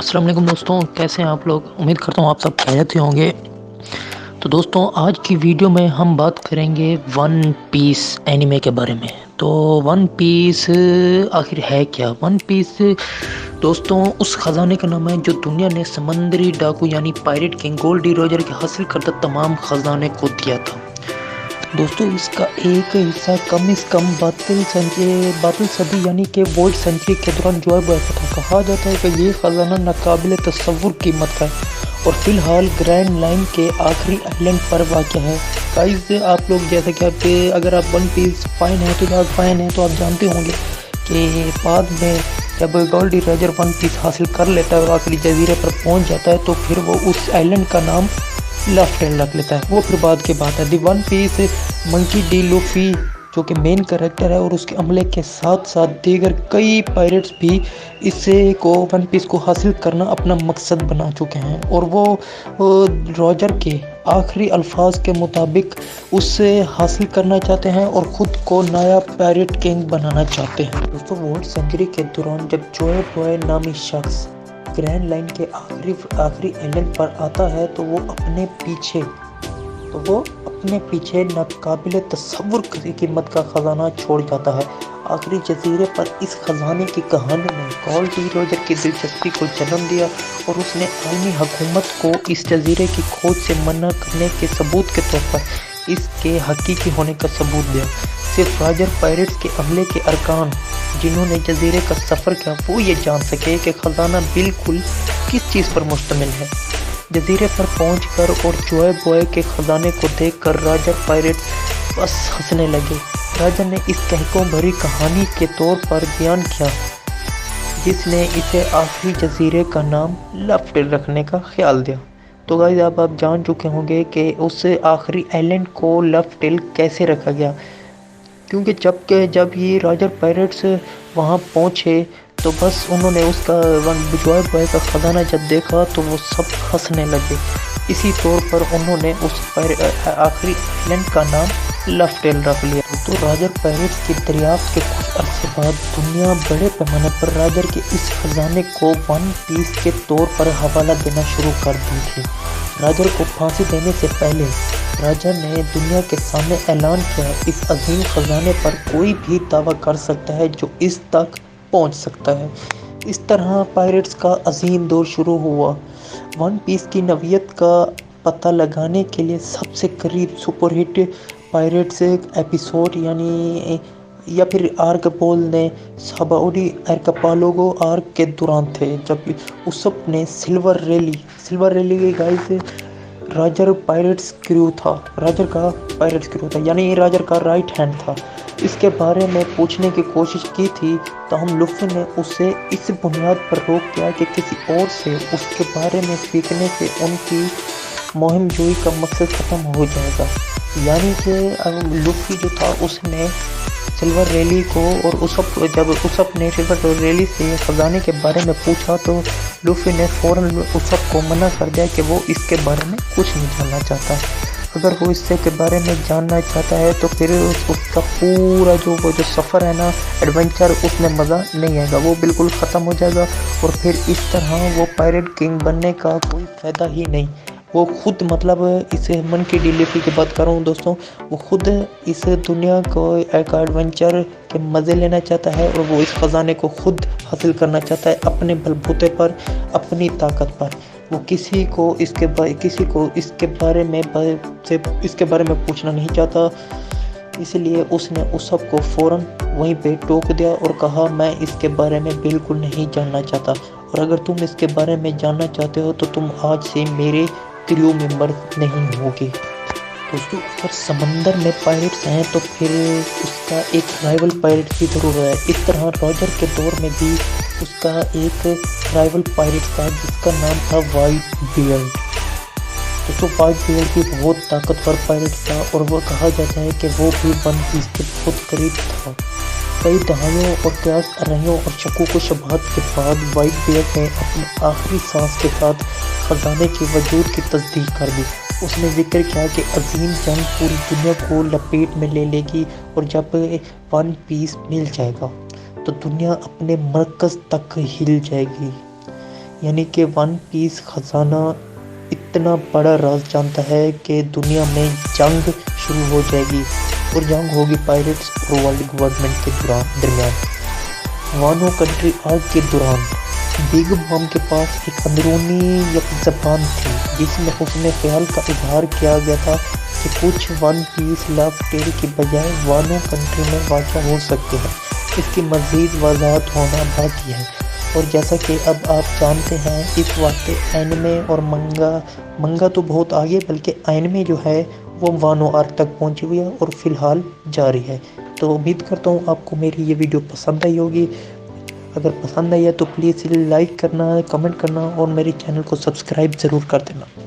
السلام علیکم دوستوں، کیسے ہیں آپ لوگ؟ امید کرتا ہوں آپ سب خیریت سے ہوں گے۔ تو دوستوں، آج کی ویڈیو میں ہم بات کریں گے ون پیس اینیمے کے بارے میں۔ تو ون پیس آخر ہے کیا؟ ون پیس دوستوں اس خزانے کا نام ہے جو دنیا نے سمندری ڈاکو یعنی پائریٹ کنگ گولڈی روجر کے حاصل کردہ تمام خزانے کو دیا تھا۔ دوستوں اس کا ایک حصہ کم از کم باطل صدی یعنی کہ وائٹ سینچری کے دوران جوائے بوائے کا تھا۔ کہا جاتا ہے کہ یہ خزانہ ناقابل تصور قیمت کا ہے اور فی الحال گرینڈ لائن کے آخری آئلینڈ پر واقع ہے۔ گائز آپ لوگ جیسا کہ اگر آپ ون پیس فین ہیں تو آپ جانتے ہوں گے کہ بعد میں جب گولڈی روجر ون پیس حاصل کر لیتا ہے اور آخری جزیرے پر پہنچ جاتا ہے تو پھر وہ اس آئلینڈ کا نام لفٹین رکھ لیتا ہے۔ وہ پھر بعد کے بات ہے۔ The one piece monkey D lofi جو کہ مین کریکٹر ہے اور اس کے عملے کے ساتھ ساتھ دیگر کئی پائریٹس بھی ون پیس کو حاصل کرنا اپنا مقصد بنا چکے ہیں اور وہ روجر کے آخری الفاظ کے مطابق اسے حاصل کرنا چاہتے ہیں اور خود کو نیا پائریٹ کنگ بنانا چاہتے ہیں۔ دوستوں وارڈ سینچری کے دوران جب جوئے بوائے نامی شخص گرینڈ لائن کے آخری ایلنڈ پر آتا ہے تو وہ اپنے پیچھے ناقابل تصور قیمت کا خزانہ چھوڑ جاتا ہے۔ آخری جزیرے پر اس خزانے کی کہانی نے گولڈی روجر کی دلچسپی کو جنم دیا اور اس نے عالمی حکومت کو اس جزیرے کی کھوج سے منع کرنے کے ثبوت کے طور پر اس کے حقیقی ہونے کا ثبوت دیا۔ صرف روجر پائریٹس کے عملے کے ارکان جنہوں نے جزیرے کا سفر کیا وہ یہ جان سکے کہ خزانہ بالکل کس چیز پر مشتمل ہے۔ جزیرے پر پہنچ کر اور جوئے بوائے کے خزانے کو دیکھ کر روجر پائریٹس بس ہنسنے لگے۔ روجر نے اس کہکوں بھری کہانی کے طور پر بیان کیا جس نے اسے آخری جزیرے کا نام لفٹین رکھنے کا خیال دیا۔ تو گائز آپ جان چکے ہوں گے کہ اس آخری آئلینڈ کو لفٹین کیسے رکھا گیا، کیونکہ جب یہ روجر پائریٹس وہاں پہنچے تو بس انہوں نے اس کا جوائے بوائے کا خزانہ جب دیکھا تو وہ سب ہنسنے لگے۔ اسی طور پر انہوں نے اس آخری آئلینڈ کا نام لفٹین رکھ لیا۔ تو روجر پائریٹس کی دریافت کے کچھ عرصے بعد دنیا بڑے پیمانے پر روجر کے اس خزانے کو ون پیس کے طور پر حوالہ دینا شروع کر دی تھی۔ روجر کو پھانسی دینے سے پہلے روجر نے دنیا کے سامنے اعلان کیا، اس عظیم خزانے پر کوئی بھی دعویٰ کر سکتا ہے جو اس تک پہنچ سکتا ہے۔ اس طرح پائریٹس کا عظیم دور شروع ہوا۔ ون پیس کی نوعیت کا پتہ لگانے کے لیے سب سے قریب سپر ہٹ پائریٹس ایپیسوڈ یا پھر آرک بول نے ساباؤڈی آرکپالوگو آرک کے دوران تھے جب اسپ نے سلور ریلی کے گائز روجر کا پائریٹس کریو تھا یعنی روجر کا رائٹ ہینڈ تھا، اس کے بارے میں پوچھنے کی کوشش کی تھی، تاہم لوفی نے اسے اس بنیاد پر روک دیا کہ کسی اور سے اس کے بارے میں سیکھنے سے ان کی مہم جوئی کا مقصد ختم ہو جائے گا۔ یعنی کہ لوفی جو تھا اس نے سلور ریلی کو اور جب اسپ نے سلور ریلی سے خزانے کے بارے میں پوچھا تو لوفی نے فوراً اسپ کو منع کر دیا کہ وہ اس کے بارے میں کچھ نہیں جاننا چاہتا۔ اگر وہ اس کے بارے میں جاننا چاہتا ہے تو پھر اس کا پورا جو سفر ہے نا، ایڈونچر، اس میں مزہ نہیں آئے گا، وہ بالکل ختم ہو جائے گا اور پھر اس طرح وہ پائریٹ کنگ بننے کا کوئی فائدہ ہی نہیں۔ وہ خود اس منکی ڈی لوفی کی بات کر رہا ہوں دوستوں، وہ خود اس دنیا کو ایک ایڈونچر کے مزے لینا چاہتا ہے اور وہ اس خزانے کو خود حاصل کرنا چاہتا ہے اپنے بلبوتے پر، اپنی طاقت پر۔ وہ کسی کو اس کے بارے میں پوچھنا نہیں چاہتا، اس لیے اس نے اسپ کو فوراً وہیں پہ ٹوک دیا اور کہا میں اس کے بارے میں بالکل نہیں جاننا چاہتا، اور اگر تم اس کے بارے میں جاننا چاہتے ہو تو تم آج سے میرے کریو ممبر نہیں ہوگے۔ دوستوں اگر سمندر میں پائریٹس ہیں تو پھر اس کا ایک رائیول پائریٹ کی ضرورت ہے۔ اس طرح روجر کے دور میں بھی اس کا ایک رائیول پائریٹ تھا جس کا نام تھا وائٹ بیئرڈ۔ دوستوں وائٹ بیئرڈ بھی بہت طاقتور پائریٹ تھا اور وہ کہا جاتا ہے کہ وہ بھی ون پیس کے بہت قریب تھا۔ کئی دہائیوں اور قیاس آرائیوں اور شکوک و شبہات کے بعد وائٹ بیئرڈ نے اپنی آخری سانس کے ساتھ خزانے کے وجود کی تصدیق کر دی۔ اس نے ذکر کیا کہ عظیم جنگ پوری دنیا کو لپیٹ میں لے لے گی اور جب ون پیس مل جائے گا تو دنیا اپنے مرکز تک ہل جائے گی۔ یعنی کہ ون پیس خزانہ اتنا بڑا راز جانتا ہے کہ دنیا میں جنگ شروع ہو جائے گی، اور جنگ ہوگی پائریٹس اور ورلڈ گورنمنٹ کے درمیان۔ وانو کنٹری آرک کے دوران بگ مام کے پاس ایک اندرونی زبان تھی جس میں حسن خیال کا اظہار کیا گیا تھا کہ کچھ ون پیس لو ٹیل کی بجائے وانو کنٹری میں واقع ہو سکتے ہیں۔ اس کی مزید وضاحت ہونا باقی ہے، اور جیسا کہ اب آپ جانتے ہیں اس وقت اینمے اور منگا تو بہت آگے، بلکہ اینمے جو ہے وہ وانو آرک تک پہنچی ہوئی ہے اور فی الحال جاری ہے۔ تو امید کرتا ہوں آپ کو میری یہ ویڈیو پسند آئی ہوگی۔ اگر پسند آئی ہے تو پلیز لائک کرنا، کمنٹ کرنا اور میرے چینل کو سبسکرائب ضرور کر دینا۔